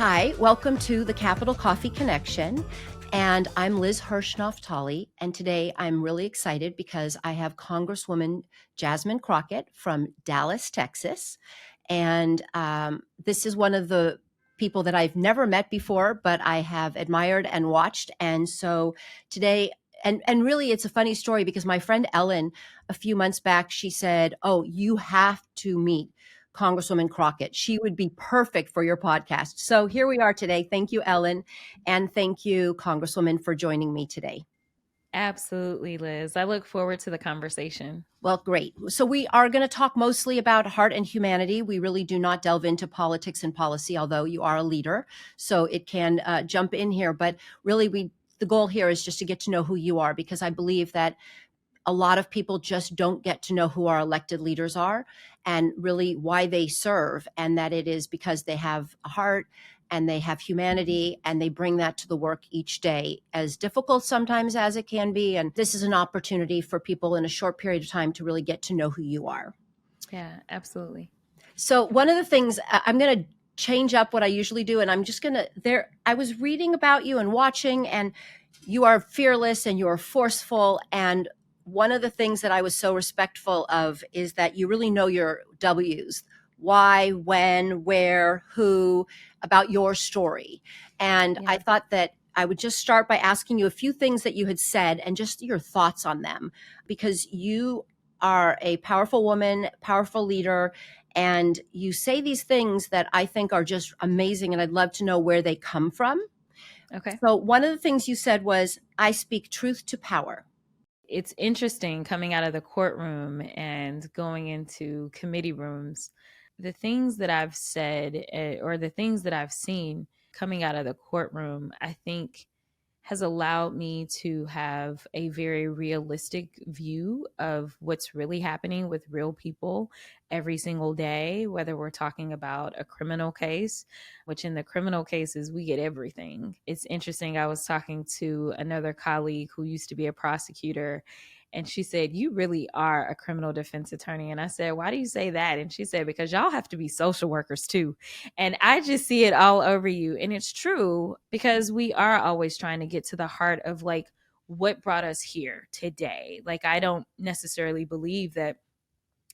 Hi, welcome to the Capital Coffee Connection. And I'm Liz Hirsch-Naftali. And today I'm really excited because I have Congresswoman Jasmine Crockett from Dallas, Texas. And this is one of the people that I've never met before, but I have admired and watched. And so today, and really it's a funny story because my friend Ellen, a few months back, she said, "Oh, you have to meet Congresswoman Crockett. She would be perfect for your podcast." So here we are today. Thank you, Ellen. And thank you, Congresswoman, for joining me today. Absolutely, Liz. I look forward to the conversation. Well, great. So we are going to talk mostly about heart and humanity. We really do not delve into politics and policy, although you are a leader, so it can jump in here. But really, the goal here is just to get to know who you are, because I believe that a lot of people just don't get to know who our elected leaders are and really why they serve, and that it is because they have a heart and they have humanity and they bring that to the work each day, as difficult sometimes as it can be. And this is an opportunity for people in a short period of time to really get to know who you are. Yeah, absolutely. So one of the things I'm going to change up what I usually do, and I'm just going to I was reading about you and watching, and you are fearless and you are forceful. And one of the things that I was so respectful of is that you really know your W's: why, when, where, who, about your story. And I thought that I would just start by asking you a few things that you had said and just your thoughts on them, because you are a powerful woman, powerful leader, and you say these things that I think are just amazing, and I'd love to know where they come from. Okay. So one of the things you said was, "I speak truth to power." It's interesting coming out of the courtroom and going into committee rooms. The things that I've said or the things that I've seen coming out of the courtroom, I think has allowed me to have a very realistic view of what's really happening with real people every single day, whether we're talking about a criminal case, which in the criminal cases, we get everything. It's interesting. I was talking to another colleague who used to be a prosecutor, and she said, "You really are a criminal defense attorney." And I said, "Why do you say that?" And she said, "Because y'all have to be social workers too." And I just see it all over you. And it's true, because we are always trying to get to the heart of like what brought us here today. Like, I don't necessarily believe that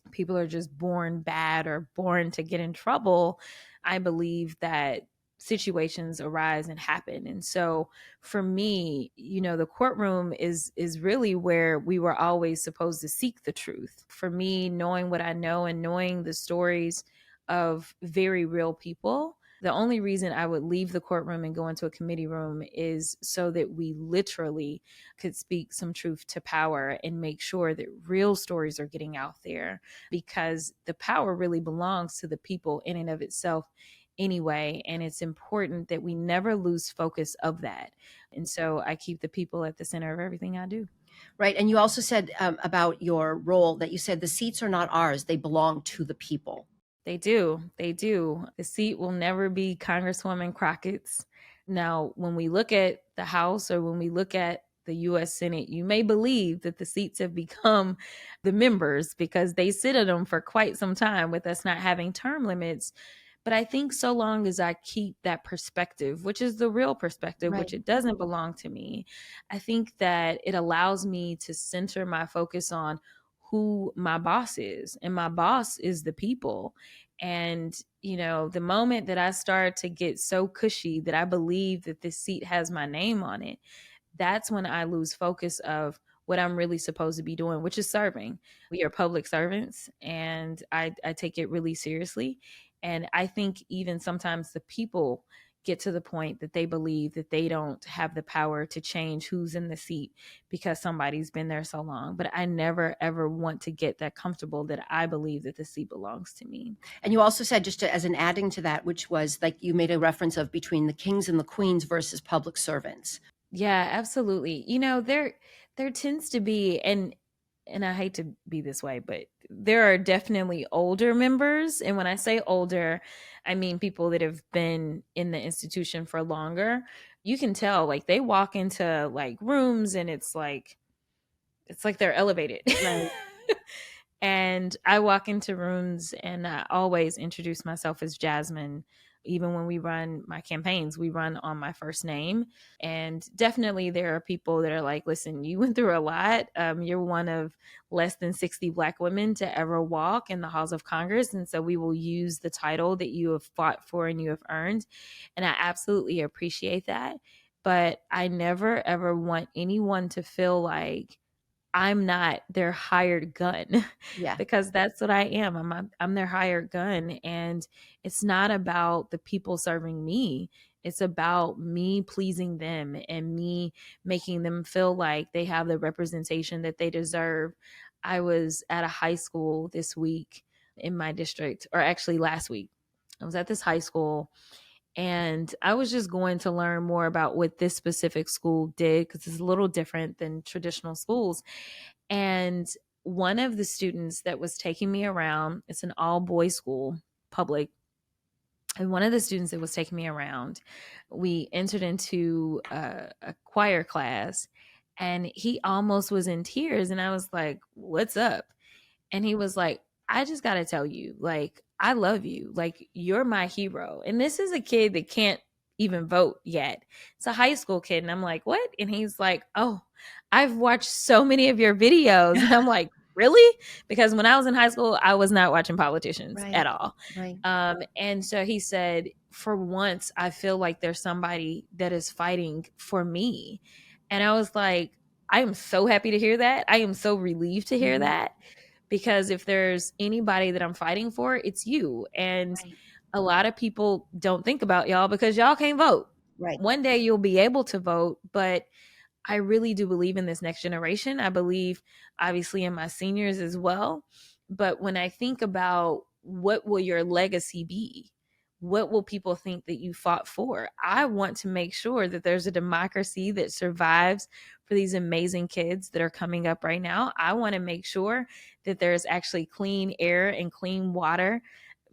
people are just born bad or born to get in trouble. I believe that situations arise and happen. And so for me, the courtroom is really where we were always supposed to seek the truth. For me, knowing what I know and knowing the stories of very real people, the only reason I would leave the courtroom and go into a committee room is so that we literally could speak some truth to power and make sure that real stories are getting out there, because the power really belongs to the people in and of itself anyway. And it's important that we never lose focus of that. And so I keep the people at the center of everything I do. Right. And you also said about your role that you said the seats are not ours, they belong to the people. They do. They do. The seat will never be Congresswoman Crockett's. Now, when we look at the House or when we look at the U.S. Senate, you may believe that the seats have become the members because they sit in them for quite some time with us not having term limits. But I think so long as I keep that perspective, which is the real perspective, Right. which it doesn't belong to me, I think that it allows me to center my focus on who my boss is. And my boss is the people. And, the moment that I start to get so cushy that I believe that this seat has my name on it, that's when I lose focus of what I'm really supposed to be doing, which is serving. We are public servants, and I take it really seriously. And I think even sometimes the people get to the point that they believe that they don't have the power to change who's in the seat because somebody's been there so long. But I never, ever want to get that comfortable that I believe that the seat belongs to me. And you also said, just as an adding to that, which was like you made a reference of between the kings and the queens versus public servants. Yeah, absolutely. There tends to be, and I hate to be this way, but there are definitely older members. And when I say older, I mean people that have been in the institution for longer. You can tell, like, they walk into like rooms and it's like they're elevated. Right. And I walk into rooms and I always introduce myself as Jasmine. Even when we run my campaigns, we run on my first name. And definitely there are people that are like, listen, you went through a lot. You're one of less than 60 Black women to ever walk in the halls of Congress. And so we will use the title that you have fought for and you have earned. And I absolutely appreciate that. But I never, ever want anyone to feel like I'm not their hired gun Yeah. because that's what I am. I'm their hired gun, and it's not about the people serving me. It's about me pleasing them and me making them feel like they have the representation that they deserve. I was at a high school this week in my district, or actually last week. I was at this high school and I was just going to learn more about what this specific school did because it's a little different than traditional schools. And one of the students that was taking me around, it's an all boys school, public. And one of the students that was taking me around, we entered into a choir class and he almost was in tears. And I was like, what's up? And he was like, I just got to tell you, like, I love you. Like, you're my hero. And this is a kid that can't even vote yet. It's a high school kid. And I'm like, what? And he's like, oh, I've watched so many of your videos. And I'm like, really? Because when I was in high school, I was not watching politicians Right. at all. Right. And so he said, for once, I feel like there's somebody that is fighting for me. And I was like, I am so happy to hear that. I am so relieved to hear that because if there's anybody that I'm fighting for, it's you. And Right. a lot of people don't think about y'all because y'all can't vote. Right. One day you'll be able to vote, but I really do believe in this next generation. I believe obviously in my seniors as well. But when I think about what will your legacy be? What will people think that you fought for? I want to make sure that there's a democracy that survives for these amazing kids that are coming up right now. I want to make sure that there's actually clean air and clean water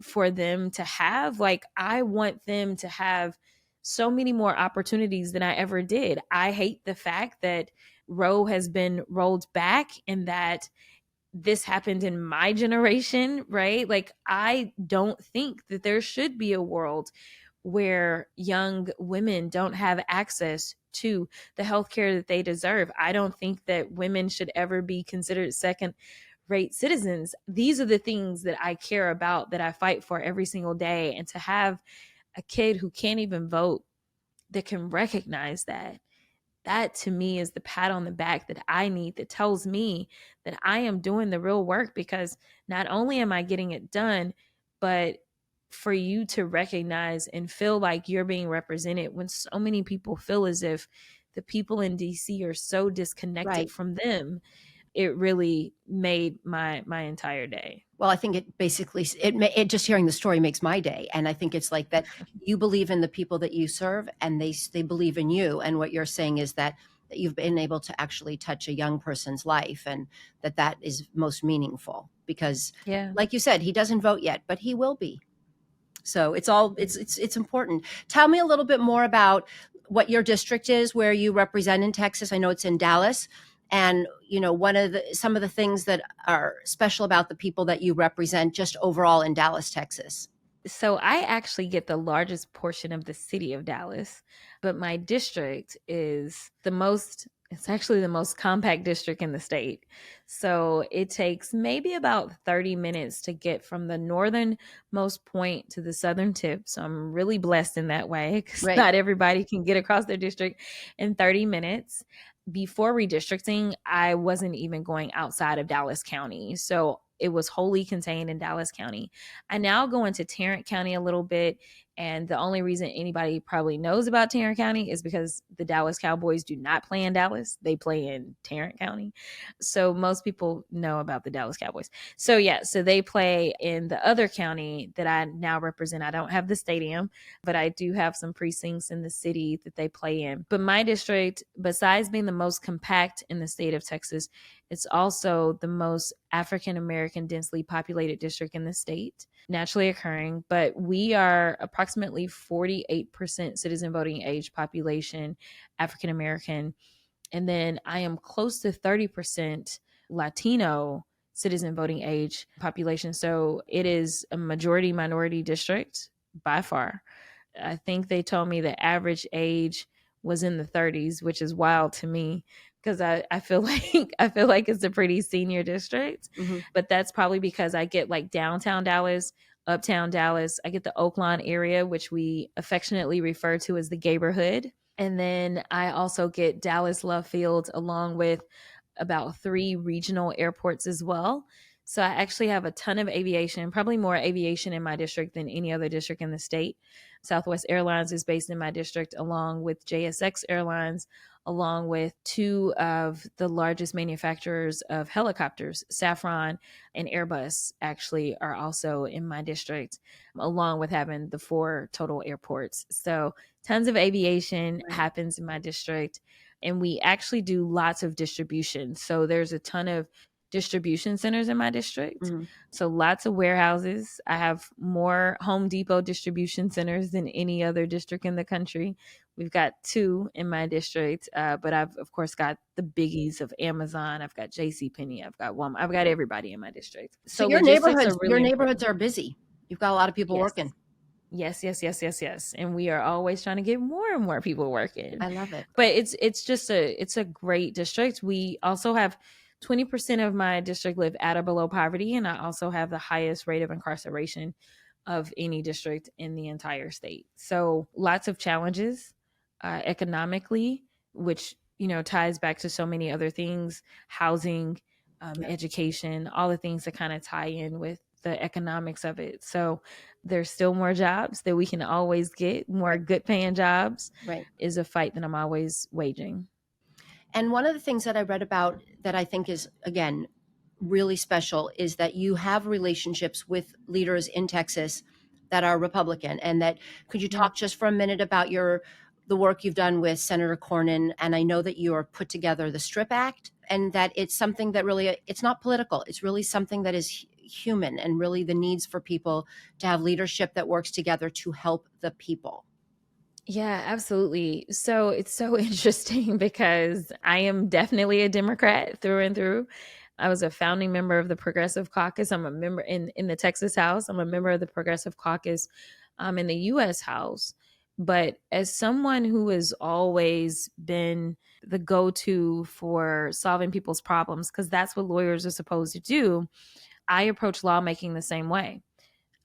for them to have. Like, I want them to have so many more opportunities than I ever did. I hate the fact that Roe has been rolled back and that this happened in my generation, right? Like, I don't think that there should be a world where young women don't have access to the healthcare that they deserve. I don't think that women should ever be considered second rate citizens. These are the things that I care about, that I fight for every single day. And to have a kid who can't even vote that can recognize that, that to me is the pat on the back that I need, that tells me that I am doing the real work, because not only am I getting it done, but for you to recognize and feel like you're being represented when so many people feel as if the people in DC are so disconnected Right. from them, it really made my entire day. Well, I think it basically it just hearing the story makes my day, and I think it's like that you believe in the people that you serve, and they believe in you. And what you're saying is that you've been able to actually touch a young person's life, and that is most meaningful because, Yeah. like you said, he doesn't vote yet, but he will be. So it's important. Tell me a little bit more about what your district is, where you represent in Texas. I know it's in Dallas. And some of the things that are special about the people that you represent just overall in Dallas, Texas. So I actually get the largest portion of the city of Dallas, but my district is it's actually the most compact district in the state. So it takes maybe about 30 minutes to get from the northernmost point to the southern tip. So I'm really blessed in that way because Right. not everybody can get across their district in 30 minutes. Before redistricting, I wasn't even going outside of Dallas County. So it was wholly contained in Dallas County. I now go into Tarrant County a little bit. And the only reason anybody probably knows about Tarrant County is because the Dallas Cowboys do not play in Dallas. They play in Tarrant County. So most people know about the Dallas Cowboys. So yeah, so they play in the other county that I now represent. I don't have the stadium, but I do have some precincts in the city that they play in. But my district, besides being the most compact in the state of Texas, it's also the most African American densely populated district in the state, naturally occurring. But we are approximately 48% citizen voting age population, African American. And then I am close to 30% Latino citizen voting age population. So it is a majority minority district by far. I think they told me the average age was in the 30s, which is wild to me because I feel like I feel like it's a pretty senior district. Mm-hmm. But that's probably because I get like downtown Dallas, uptown Dallas. I get the Oaklawn area, which we affectionately refer to as the Gayborhood. And then I also get Dallas Love Field along with about 3 regional airports as well. So I actually have a ton of aviation, probably more aviation in my district than any other district in the state. Southwest Airlines is based in my district, along with JSX Airlines, along with 2 of the largest manufacturers of helicopters, Safran and Airbus, actually are also in my district, along with having the 4 total airports. So tons of aviation happens in my district. And we actually do lots of distribution. So there's a ton of distribution centers in my district. Mm-hmm. So lots of warehouses. I have more Home Depot distribution centers than any other district in the country. We've got 2 in my district, but I've of course got the biggies of Amazon. I've got JCPenney. I've got Walmart. I've got everybody in my district. So Logistics are really your important. neighborhoods are busy. You've got a lot of people working. Yes. And we are always trying to get more and more people working. I love it. But it's a great district. We also have 20% of my district live at or below poverty, and I also have the highest rate of incarceration of any district in the entire state. So lots of challenges economically, which ties back to so many other things: housing, education, all the things that kind of tie in with the economics of it. So there's still more jobs that we can always get, more good paying jobs. Right. Is a fight that I'm always waging. And one of the things that I read about that I think is, again, really special is that you have relationships with leaders in Texas that are Republican. And that, could you talk just for a minute about the work you've done with Senator Cornyn? And I know that you are put together the STRIP Act, and that it's something that really, it's not political. It's really something that is human, and really the needs for people to have leadership that works together to help the people. Yeah, absolutely. So it's so interesting because I am definitely a Democrat through and through. I was a founding member of the Progressive Caucus. I'm a member in the Texas House. I'm a member of the Progressive Caucus in the U.S. House. But as someone who has always been the go-to for solving people's problems, because that's what lawyers are supposed to do, I approach lawmaking the same way.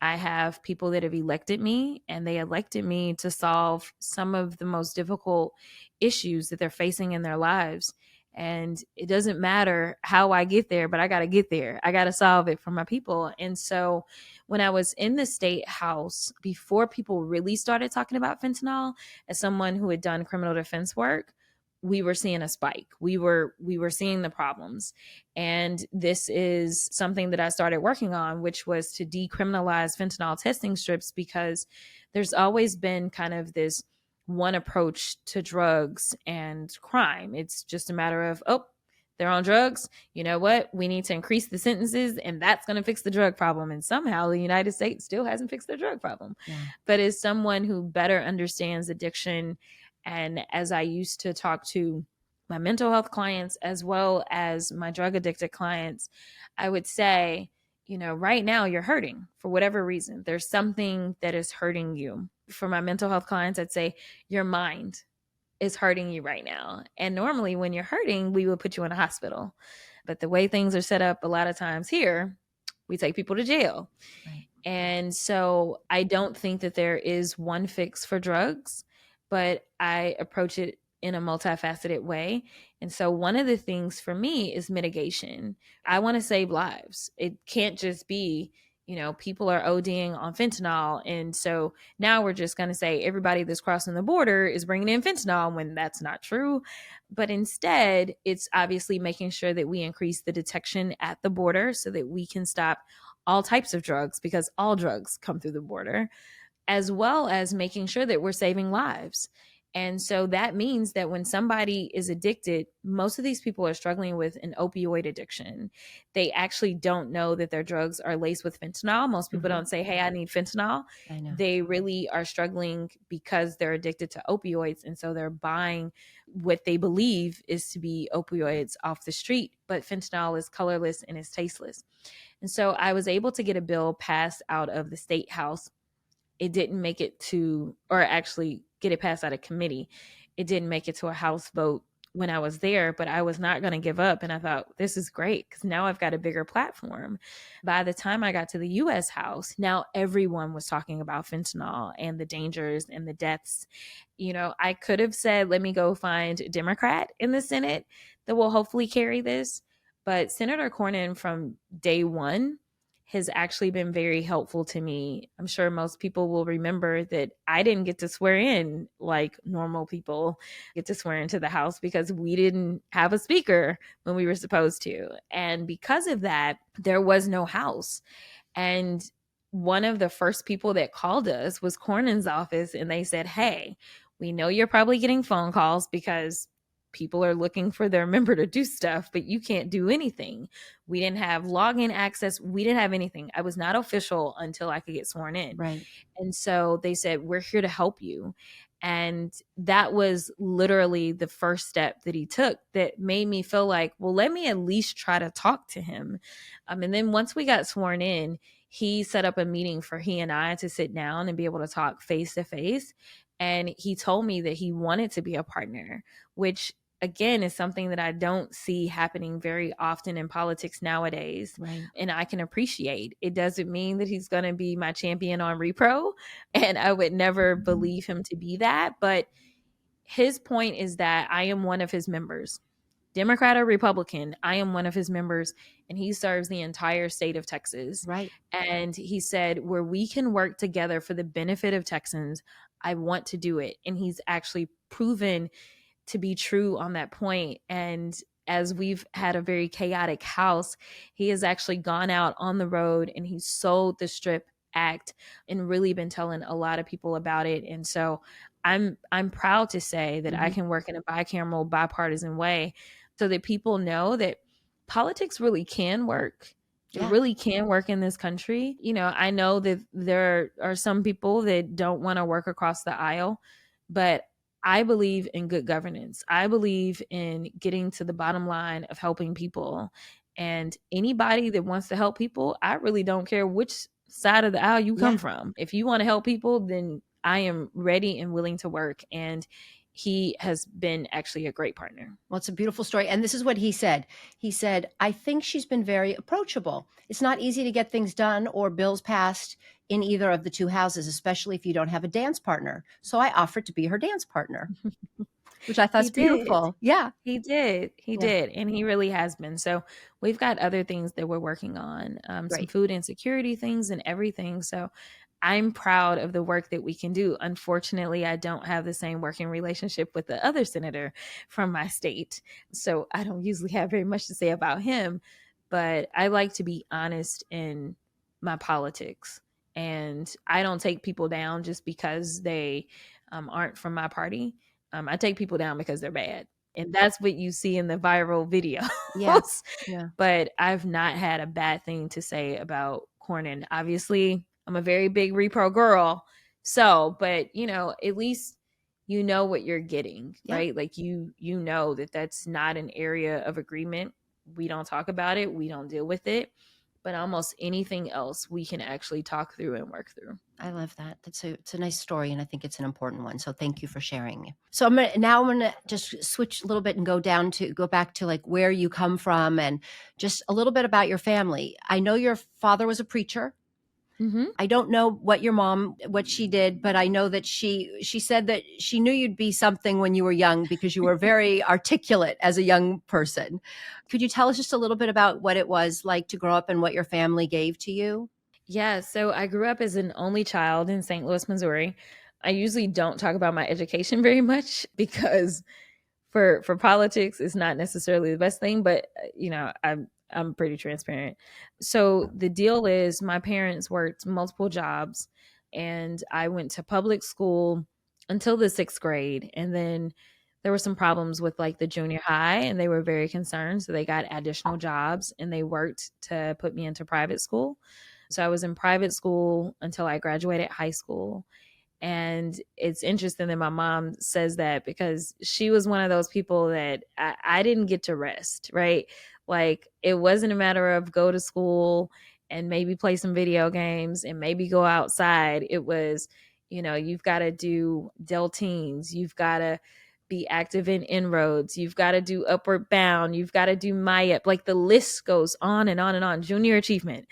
I have people that have elected me, and they elected me to solve some of the most difficult issues that they're facing in their lives. And it doesn't matter how I get there, but I got to get there. I got to solve it for my people. And so when I was in the state house, before people really started talking about fentanyl, as someone who had done criminal defense work, we were seeing a spike. We were seeing the problems. And this is something that I started working on, which was to decriminalize fentanyl testing strips, because there's always been kind of this one approach to drugs and crime. It's just a matter of, oh, they're on drugs. You know what? We need to increase the sentences, and that's going to fix the drug problem. And somehow the United States still hasn't fixed their drug problem. Yeah. But as someone who better understands addiction, and as I used to talk to my mental health clients as well as my drug addicted clients, I would say, right now you're hurting for whatever reason. There's something that is hurting you. For my mental health clients, I'd say your mind is hurting you right now. And normally when you're hurting, we would put you in a hospital. But the way things are set up a lot of times here, we take people to jail. Right. And so I don't think that there is one fix for drugs, but I approach it in a multifaceted way. And so one of the things for me is mitigation. I want to save lives. It can't just be, people are ODing on fentanyl. And so now we're just going to say everybody that's crossing the border is bringing in fentanyl, when that's not true. But instead, it's obviously making sure that we increase the detection at the border so that we can stop all types of drugs, because all drugs come through the border, as well as making sure that we're saving lives. And so that means that when somebody is addicted, most of these people are struggling with an opioid addiction. They actually don't know that their drugs are laced with fentanyl. Most people don't say, hey, I need fentanyl. I know. They really are struggling because they're addicted to opioids. And so they're buying what they believe is to be opioids off the street. But fentanyl is colorless and is tasteless. And so I was able to get a bill passed out of the state house it didn't make it to, or actually get it passed out of committee. It didn't make it to a House vote when I was there, but I was not going to give up. And I thought, this is great because now I've got a bigger platform. By the time I got to the US House, now everyone was talking about fentanyl and the dangers and the deaths. I could have said, let me go find a Democrat in the Senate that will hopefully carry this. But Senator Cornyn from day one has actually been very helpful to me. I'm sure most people will remember that I didn't get to swear in like normal people get to swear into the House because we didn't have a speaker when we were supposed to. And because of that, there was no House. And one of the first people that called us was Cornyn's office, and they said, hey, we know you're probably getting phone calls because people are looking for their member to do stuff, but you can't do anything. We didn't have login access. We didn't have anything. I was not official until I could get sworn in. Right. And so they said, we're here to help you. And that was literally the first step that he took that made me feel like, well, let me at least try to talk to him. And then once we got sworn in, he set up a meeting for he and I to sit down and be able to talk face to face. And he told me that he wanted to be a partner, which again is something that I don't see happening very often in politics nowadays. Right. And I can appreciate. It doesn't mean that he's going to be my champion on repro, and I would never believe him to be that. But his point is that I am one of his members. Democrat or Republican, I am one of his members, and he serves the entire state of Texas. Right. And he said, where we can work together for the benefit of Texans, I want to do it. And he's actually proven to be true on that point. And as we've had a very chaotic House, he has actually gone out on the road and he's sold the Strip Act and really been telling a lot of people about it. And so I'm proud to say that I can work in a bicameral, bipartisan way so that people know that politics really can work. It really can work in this country. I know that there are some people that don't want to work across the aisle, but I believe in good governance. I believe in getting to the bottom line of helping people. And anybody that wants to help people, I really don't care which side of the aisle you come from. If you want to help people, then I am ready and willing to work. And he has been actually a great partner. Well, it's a beautiful story. And this is what he said. He said, I think she's been very approachable. It's not easy to get things done or bills passed in either of the two houses, especially if you don't have a dance partner. So I offered to be her dance partner, which I thought is beautiful. Yeah. He did. He did. And he really has been. So we've got other things that we're working on, some food insecurity things and everything. So I'm proud of the work that we can do. Unfortunately, I don't have the same working relationship with the other senator from my state. So I don't usually have very much to say about him, but I like to be honest in my politics. And I don't take people down just because they aren't from my party. I take people down because they're bad. And that's what you see in the viral videos. But I've not had a bad thing to say about Cornyn. Obviously, I'm a very big repro girl. So, but at least you know what you're getting, right? Like you know that that's not an area of agreement. We don't talk about it. We don't deal with it. But almost anything else we can actually talk through and work through. I love that. It's a nice story, and I think it's an important one. So thank you for sharing. So I'm gonna just switch a little bit and go back to like where you come from and just a little bit about your family. I know your father was a preacher. I don't know what your mom, what she did, but I know that she said that she knew you'd be something when you were young because you were very articulate as a young person. Could you tell us just a little bit about what it was like to grow up and what your family gave to you? Yeah, so I grew up as an only child in St. Louis, Missouri. I usually don't talk about my education very much because for politics, it's not necessarily the best thing, but I'm pretty transparent. So the deal is my parents worked multiple jobs and I went to public school until the 6th grade. And then there were some problems with like the junior high and they were very concerned. So they got additional jobs and they worked to put me into private school. So I was in private school until I graduated high school. And it's interesting that my mom says that because she was one of those people that I didn't get to rest, right? Like it wasn't a matter of go to school and maybe play some video games and maybe go outside. It was, you've got to do Delteens, you've got to be active in inroads, you've got to do upward bound, you've got to do MyUp. Like the list goes on and on and on. Junior achievement,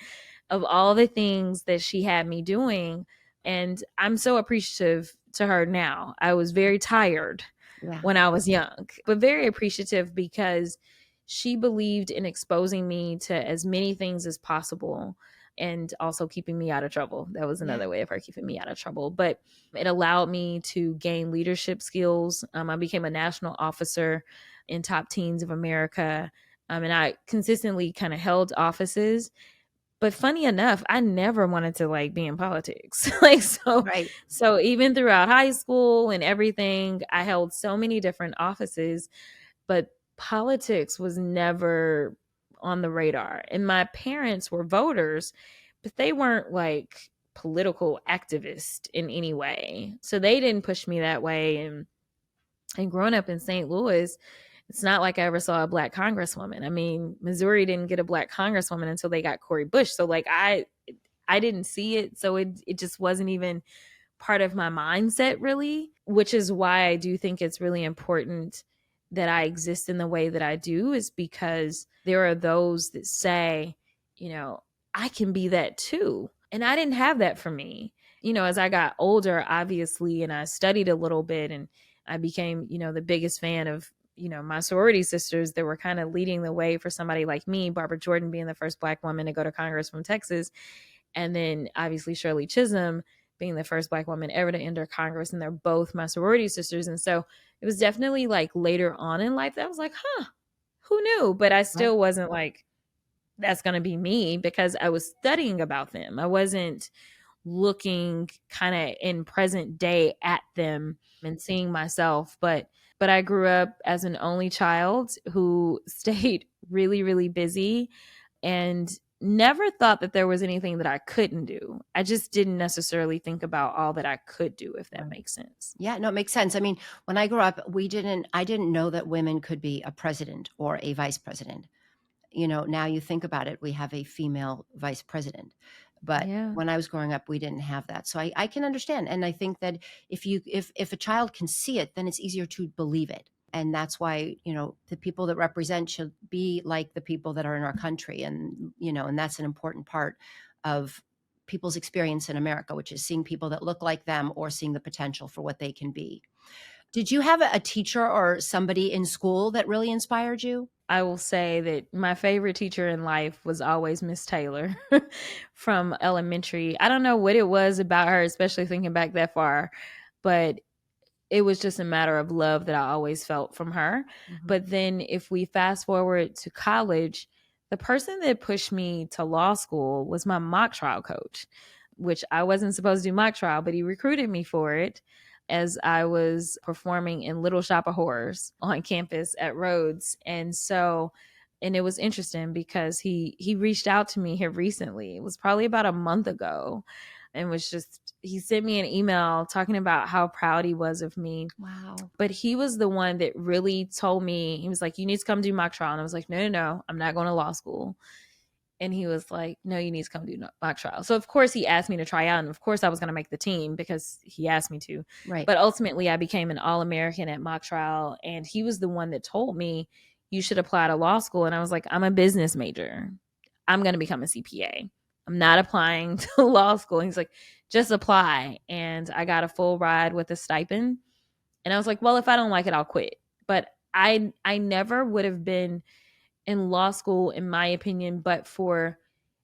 of all the things that she had me doing. And I'm so appreciative to her now. I was very tired when I was young, but very appreciative because she believed in exposing me to as many things as possible and also keeping me out of trouble. That was another way of her keeping me out of trouble. But it allowed me to gain leadership skills. I became a national officer in Top Teens of America. And I consistently kind of held offices. But funny enough, I never wanted to like be in politics. So even throughout high school and everything, I held so many different offices, but politics was never on the radar. And my parents were voters, but they weren't like political activists in any way. So they didn't push me that way. And growing up in St. Louis, it's not like I ever saw a Black congresswoman. I mean, Missouri didn't get a Black congresswoman until they got Cori Bush. So like I didn't see it. So it just wasn't even part of my mindset really, which is why I do think it's really important that I exist in the way that I do, is because there are those that say, I can be that too. And I didn't have that for me. As I got older, obviously, and I studied a little bit, and I became, the biggest fan of, my sorority sisters that were kind of leading the way for somebody like me, Barbara Jordan being the first Black woman to go to Congress from Texas. And then obviously Shirley Chisholm being the first Black woman ever to enter Congress. And they're both my sorority sisters. And so it was definitely like later on in life that I was like, who knew? But I still wasn't like, that's going to be me, because I was studying about them. I wasn't looking kind of in present day at them and seeing myself. But I grew up as an only child who stayed really, really busy and never thought that there was anything that I couldn't do. I just didn't necessarily think about all that I could do, if that makes sense. Yeah, no, it makes sense. I mean, when I grew up, I didn't know that women could be a president or a vice president. Now you think about it, we have a female vice president. But when I was growing up, we didn't have that. So I can understand. And I think that if a child can see it, then it's easier to believe it. And that's why, the people that represent should be like the people that are in our country. And, and that's an important part of people's experience in America, which is seeing people that look like them or seeing the potential for what they can be. Did you have a teacher or somebody in school that really inspired you? I will say that my favorite teacher in life was always Miss Taylor from elementary. I don't know what it was about her, especially thinking back that far, but it was just a matter of love that I always felt from her. Mm-hmm. But then if we fast forward to college, the person that pushed me to law school was my mock trial coach, which I wasn't supposed to do mock trial, but he recruited me for it as I was performing in Little Shop of Horrors on campus at Rhodes. And it was interesting because he reached out to me here recently. It was probably about a month ago, and he sent me an email talking about how proud he was of me. Wow. But he was the one that really told me, he was like, you need to come do mock trial. And I was like, no, I'm not going to law school. And he was like, no, you need to come do mock trial. So of course he asked me to try out. And of course I was going to make the team because he asked me to. Right. But ultimately I became an All-American at mock trial. And he was the one that told me, you should apply to law school. And I was like, I'm a business major. I'm going to become a CPA. I'm not applying to law school. And he's like, just apply. And I got a full ride with a stipend. And I was like, well, if I don't like it, I'll quit. But I never would have been in law school, in my opinion, but for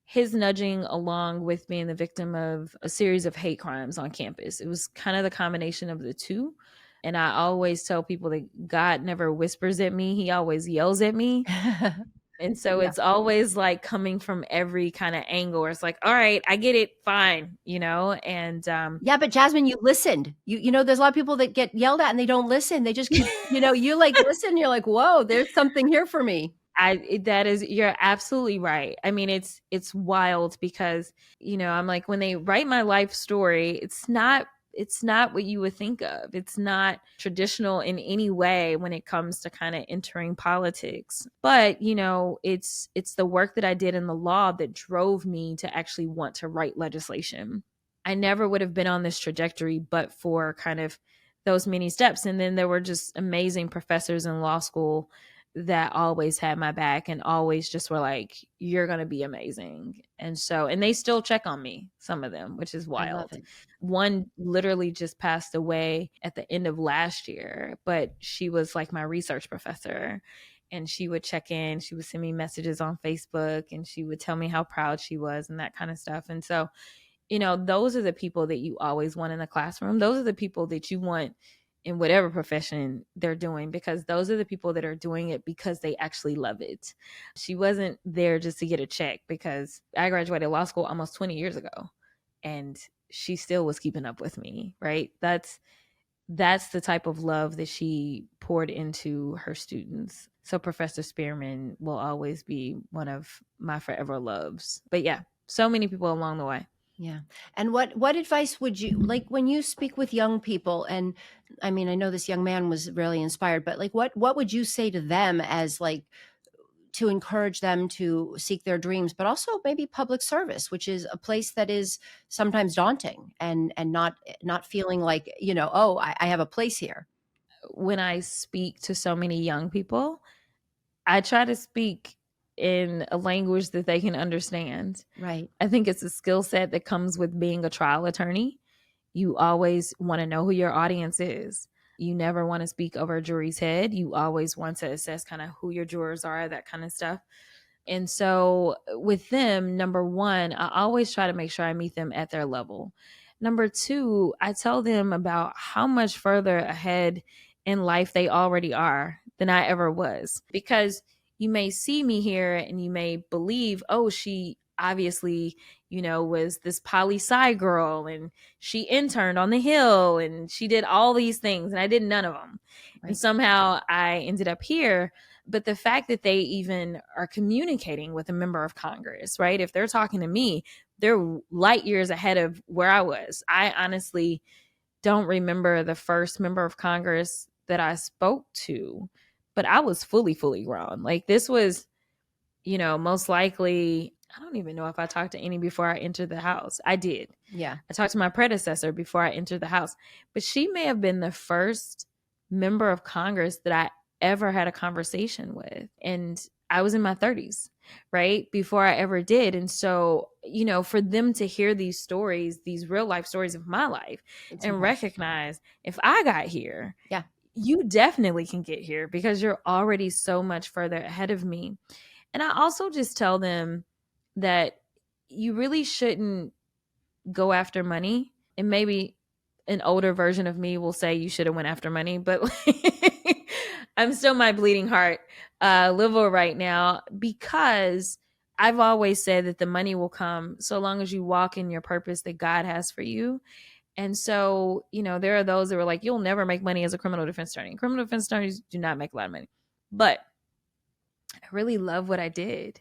his nudging along with being the victim of a series of hate crimes on campus. It was kind of the combination of the two. And I always tell people that God never whispers at me. He always yells at me. And so it's always like coming from every kind of angle where it's like, all right, I get it. Fine. And yeah, but Jasmine, you listened. There's a lot of people that get yelled at and they don't listen. They just keep, you like listen. You're like, whoa, there's something here for me. You're absolutely right. I mean, it's wild because, I'm like, when they write my life story, it's not it's not what you would think of. It's not traditional in any way when it comes to kind of entering politics. But, it's the work that I did in the law that drove me to actually want to write legislation. I never would have been on this trajectory but for kind of those many steps. And then there were just amazing professors in law school that always had my back and always just were like, you're going to be amazing. And they still check on me, some of them, which is I love wild. it. One literally just passed away at the end of last year, but she was like my research professor. And she would check in, she would send me messages on Facebook, and she would tell me how proud she was and that kind of stuff. And so, those are the people that you always want in the classroom. Those are the people that you want in whatever profession they're doing, because those are the people that are doing it because they actually love it. She wasn't there just to get a check, because I graduated law school almost 20 years ago and she still was keeping up with me, right? That's the type of love that she poured into her students. So Professor Spearman will always be one of my forever loves. But yeah, so many people along the way. Yeah. And what advice would you like when you speak with young people? And I mean, I know this young man was really inspired, but like what would you say to them as like to encourage them to seek their dreams, but also maybe public service, which is a place that is sometimes daunting and not feeling like, oh, I have a place here. When I speak to so many young people, I try to speak in a language that they can understand. Right. I think it's a skill set that comes with being a trial attorney. You always want to know who your audience is. You never want to speak over a jury's head. You always want to assess kind of who your jurors are, that kind of stuff. And so with them, number one, I always try to make sure I meet them at their level. Number two, I tell them about how much further ahead in life they already are than I ever was. Because you may see me here and you may believe, oh, she obviously, was this poli sci girl and she interned on the Hill and she did all these things and I did none of them. Right. And somehow I ended up here. But the fact that they even are communicating with a member of Congress, right? If they're talking to me, they're light years ahead of where I was. I honestly don't remember the first member of Congress that I spoke to, but I was fully grown. Like this was, most likely, I don't even know if I talked to any before I entered the House. I did. Yeah. I talked to my predecessor before I entered the House, but she may have been the first member of Congress that I ever had a conversation with. And I was in my 30s, right? Before I ever did. And so, for them to hear these stories, these real life stories of my life, It's and impressive. recognize if I got here, Yeah, you definitely can get here because you're already so much further ahead of me. And I also just tell them that you really shouldn't go after money. And maybe an older version of me will say you should have went after money, but I'm still my bleeding heart liberal right now, because I've always said that the money will come so long as you walk in your purpose that God has for you. And so, there are those that were like, you'll never make money as a criminal defense attorney. Criminal defense attorneys do not make a lot of money. But I really love what I did.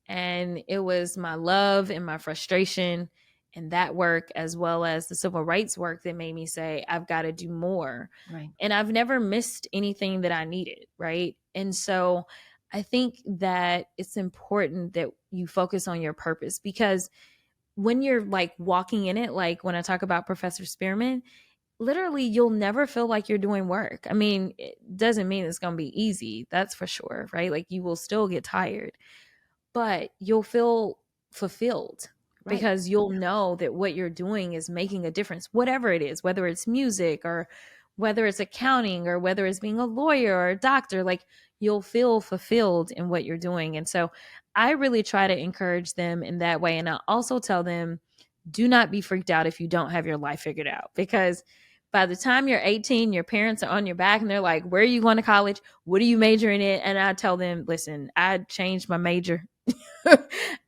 And it was my love and my frustration and that work, as well as the civil rights work, that made me say, I've got to do more. right. And I've never missed anything that I needed. Right. And so I think that it's important that you focus on your purpose, because when you're like walking in it, like when I talk about Professor Spearman, literally you'll never feel like you're doing work. I mean, it doesn't mean it's going to be easy. That's for sure. Right. Like you will still get tired, but you'll feel fulfilled, Right. because you'll know that what you're doing is making a difference, whatever it is, whether it's music or whether it's accounting or whether it's being a lawyer or a doctor. Like you'll feel fulfilled in what you're doing. And so I really try to encourage them in that way. And I also tell them, do not be freaked out if you don't have your life figured out, because by the time you're 18, your parents are on your back and they're like, where are you going to college? What are you majoring in? And I tell them, listen, I changed my major.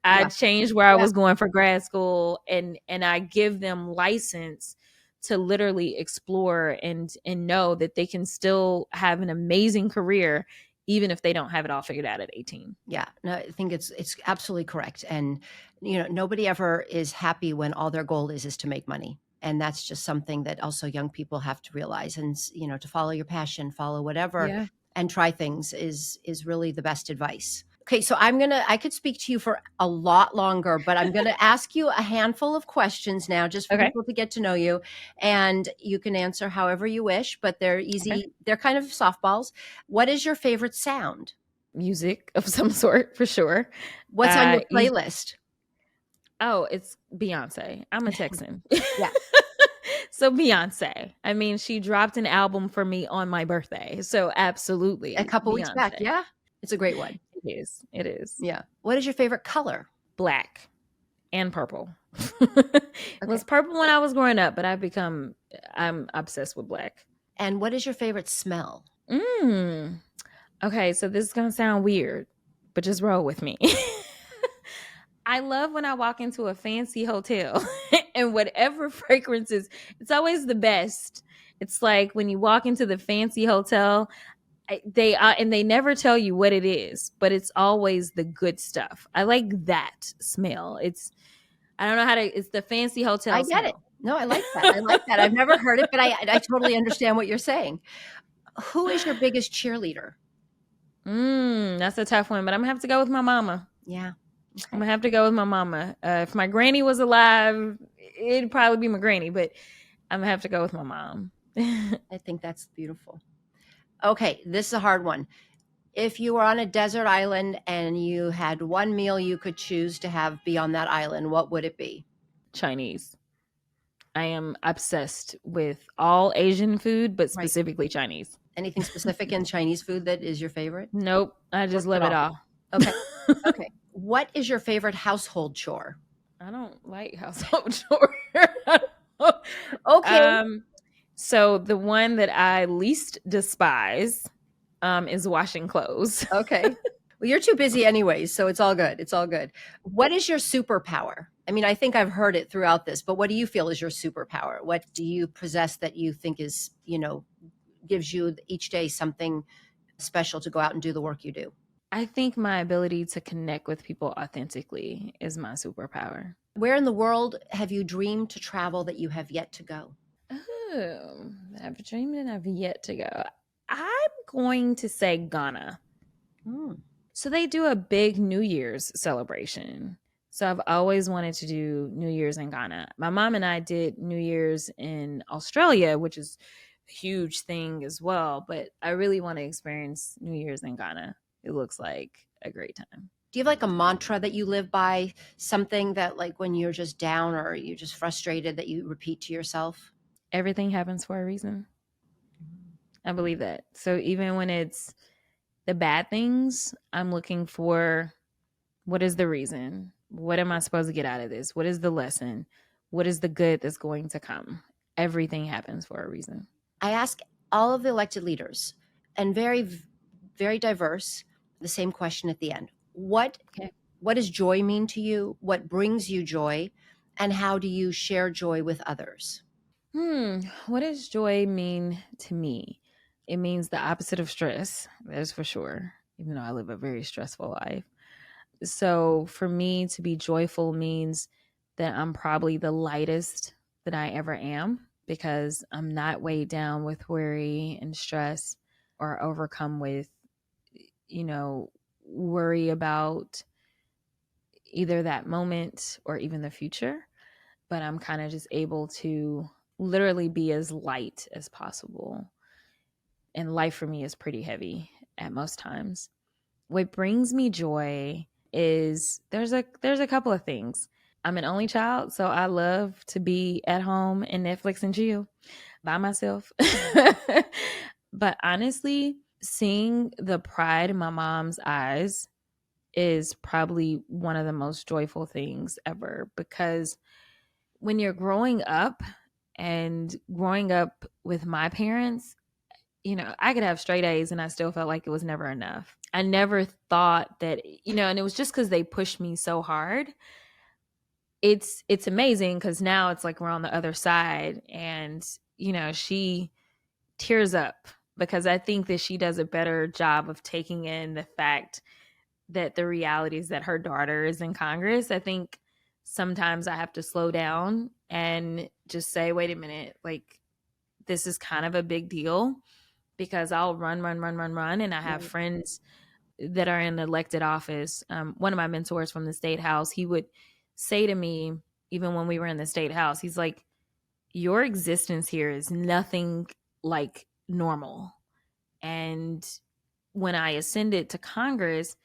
I Yeah. changed where I Yeah. was going for grad school, and I give them license to literally explore and know that they can still have an amazing career even if they don't have it all figured out at 18. Yeah. No, I think it's absolutely correct. And nobody ever is happy when all their goal is to make money. And that's just something that also young people have to realize. And, to follow your passion, follow whatever, Yeah. and try things is really the best advice. Okay, so I could speak to you for a lot longer, but I'm going to ask you a handful of questions now just for Okay. people to get to know you. And you can answer however you wish, but they're easy. Okay. They're kind of softballs. What is your favorite sound? Music of some sort, for sure. What's on your Us- playlist? Oh, it's Beyonce. I'm a Texan. Yeah. So Beyonce. I mean, she dropped an album for me on my birthday. So absolutely A couple weeks back. Beyonce. Yeah. It's a great one. It is. It is. Yeah. What is your favorite color? Black and purple. It was purple when I was growing up, but I'm obsessed with black. And what is your favorite smell? Okay, so this is gonna sound weird, but just roll with me. I love when I walk into a fancy hotel and whatever fragrances, it's always the best. It's like when you walk into the fancy hotel, they never tell you what it is, but it's always the good stuff. I like that smell. I don't know how to. It's the fancy hotel. I get it. No, I like that. I like that. I've never heard it, but I totally understand what you're saying. Who is your biggest cheerleader? That's a tough one, but I'm gonna have to go with my mama. Yeah. Okay. I'm gonna have to go with my mama. If my granny was alive, it'd probably be my granny, but I'm gonna have to go with my mom. I think that's beautiful. Okay, this is a hard one. If you were on a desert island and you had one meal you could choose to have be on that island, what would it be? Chinese. I am obsessed with all Asian food, but specifically Chinese. Anything specific in Chinese food that is your favorite? Nope. I just love it all. Okay. Okay. What is your favorite household chore? I don't like household chores. Okay. So the one that I least despise is washing clothes. Okay. Well, you're too busy anyways, so it's all good. It's all good. What is your superpower? I mean, I think I've heard it throughout this, but what do you feel is your superpower? What do you possess that you think is, gives you each day something special to go out and do the work you do? I think my ability to connect with people authentically is my superpower. Where in the world have you dreamed to travel that you have yet to go? Oh, I've dreamed and I've yet to go. I'm going to say Ghana. So they do a big New Year's celebration. So I've always wanted to do New Year's in Ghana. My mom and I did New Year's in Australia, which is a huge thing as well. But I really want to experience New Year's in Ghana. It looks like a great time. Do you have like a mantra that you live by? Something that like when you're just down or you're just frustrated that you repeat to yourself? Everything happens for a reason. I believe that. So even when it's the bad things, I'm looking for what is the reason? What am I supposed to get out of this? What is the lesson? What is the good that's going to come? Everything happens for a reason. I ask all of the elected leaders, and very, very diverse, the same question at the end. What does joy mean to you? What brings you joy? And how do you share joy with others? What does joy mean to me? It means the opposite of stress, that's for sure, even though I live a very stressful life. So for me to be joyful means that I'm probably the lightest that I ever am because I'm not weighed down with worry and stress or overcome with, worry about either that moment or even the future. But I'm kind of just able to literally be as light as possible. And life for me is pretty heavy at most times. What brings me joy is there's a couple of things. I'm an only child, so I love to be at home and Netflix and chill by myself. But honestly, seeing the pride in my mom's eyes is probably one of the most joyful things ever, because when you're growing up with my parents, I could have straight A's and I still felt like it was never enough. I never thought that, and it was just because they pushed me so hard. It's amazing because now it's like we're on the other side and, she tears up because I think that she does a better job of taking in the fact that the reality is that her daughter is in Congress. I think sometimes I have to slow down and just say, wait a minute, like, this is kind of a big deal, because I'll run. And I have friends that are in elected office. One of my mentors from the state house, he would say to me, even when we were in the state house, he's like, your existence here is nothing like normal. And when I ascended to Congress,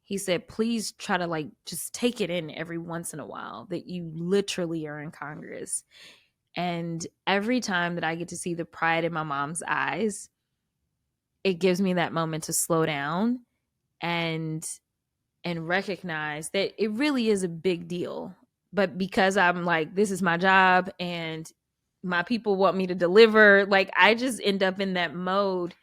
he said, please try to like just take it in every once in a while that you literally are in Congress. And every time that I get to see the pride in my mom's eyes, it gives me that moment to slow down and recognize that it really is a big deal. But because I'm like, this is my job and my people want me to deliver, like, I just end up in that mode,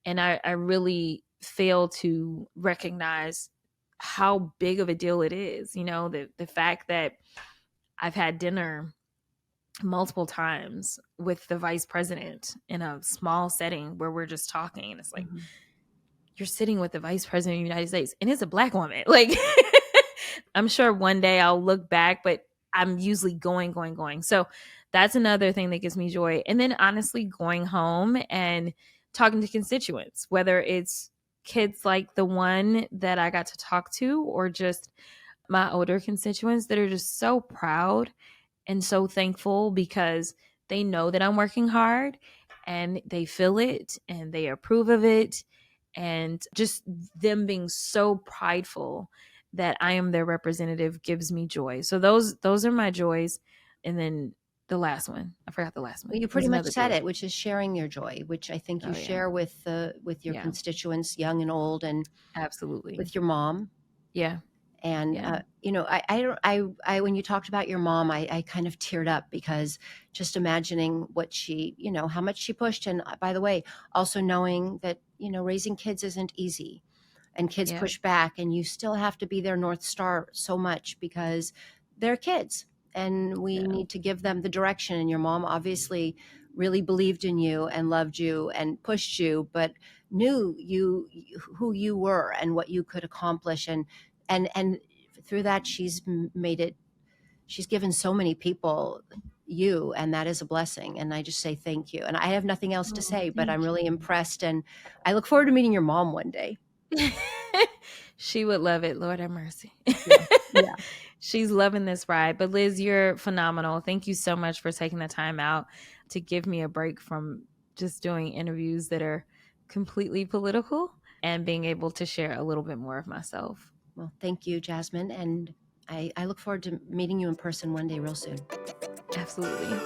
and I really fail to recognize how big of a deal it is. You know, the fact that I've had dinner multiple times with the vice president in a small setting where we're just talking, and it's like, you're sitting with the vice president of the United States, and it's a Black woman. Like, I'm sure one day I'll look back, but I'm usually going. So that's another thing that gives me joy. And then honestly, going home and talking to constituents, whether it's kids like the one that I got to talk to, or just my older constituents that are just so proud and so thankful because they know that I'm working hard and they feel it and they approve of it. And just them being so prideful that I am their representative gives me joy. So those are my joys. And then the last one, I forgot the last one. Well, you pretty much said it, which is sharing your joy, which I think you share with your constituents, young and old, and absolutely with your mom. Yeah. And you know, I when you talked about your mom, I kind of teared up, because just imagining what she, you know, how much she pushed. And by the way, also knowing that, you know, raising kids isn't easy, and kids push back, and you still have to be their North Star so much because they're kids, and we need to give them the direction. And your mom obviously really believed in you and loved you and pushed you, but knew who you were and what you could accomplish. And through that, she's given so many people you, and that is a blessing. And I just say thank you. And I have nothing else to say, but I'm really impressed, and I look forward to meeting your mom one day. She would love it. Lord have mercy. Yeah. She's loving this ride. But Liz, you're phenomenal. Thank you so much for taking the time out to give me a break from just doing interviews that are completely political and being able to share a little bit more of myself. Well, thank you, Jasmine. And I look forward to meeting you in person one day real soon. Absolutely.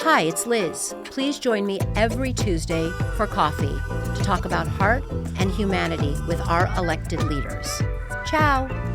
Hi, it's Liz. Please join me every Tuesday for coffee to talk about heart and humanity with our elected leaders. Ciao.